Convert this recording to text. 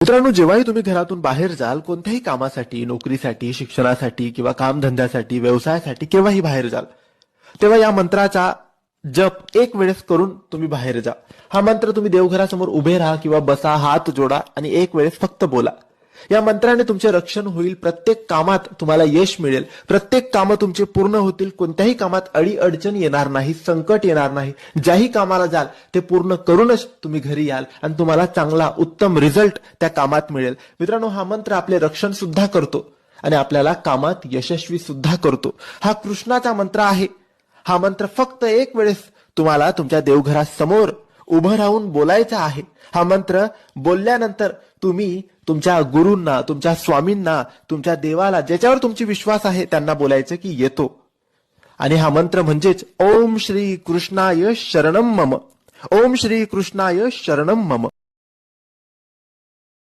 मित्रांनो, जेव्हाही तुम्ही घरातून बाहेर जाल, कोणत्याही कामासाठी, नोकरीसाठी, शिक्षणासाठी किंवा कामधंद्यासाठी, व्यवसायासाठी केव्हाही बाहेर जाल, तेव्हा या मंत्राचा जप एक वेळेस करून तुम्ही बाहेर जा. हा मंत्र तुम्ही देवघरासमोर उभे राहा किंवा बसा, हात जोडा आणि एक वेळेस फक्त बोला. या मंत्राने तुमचे रक्षण होईल. प्रत्येक कामात तुम्हाला यश मिळेल. प्रत्येक कामं तुमचे पूर्ण होतील. कोणत्याही कामात अडीअडचण येणार नाही, संकट येणार नाही. ज्याही कामाला जाल ते पूर्ण करूनच तुम्ही घरी याल आणि तुम्हाला चांगला उत्तम रिझल्ट त्या कामात मिळेल. मित्रांनो, हा मंत्र आपले रक्षण सुद्धा करतो आणि आपल्याला कामात यशस्वी सुद्धा करतो. हा कृष्णाचा मंत्र आहे. हा मंत्र फक्त एक वेळेस तुम्हाला तुमच्या देवघरासमोर उभं राहून बोलायचा आहे. हा मंत्र बोलल्यानंतर तुम्ही तुमच्या गुरूंना, तुमच्या स्वामींना, तुमच्या देवाला, ज्याच्यावर तुमची विश्वास आहे त्यांना बोलायचं की येतो. आणि हा मंत्र म्हणजेच ओम श्री कृष्णाय शरणम मम. ओम श्री कृष्णाय शरणम मम.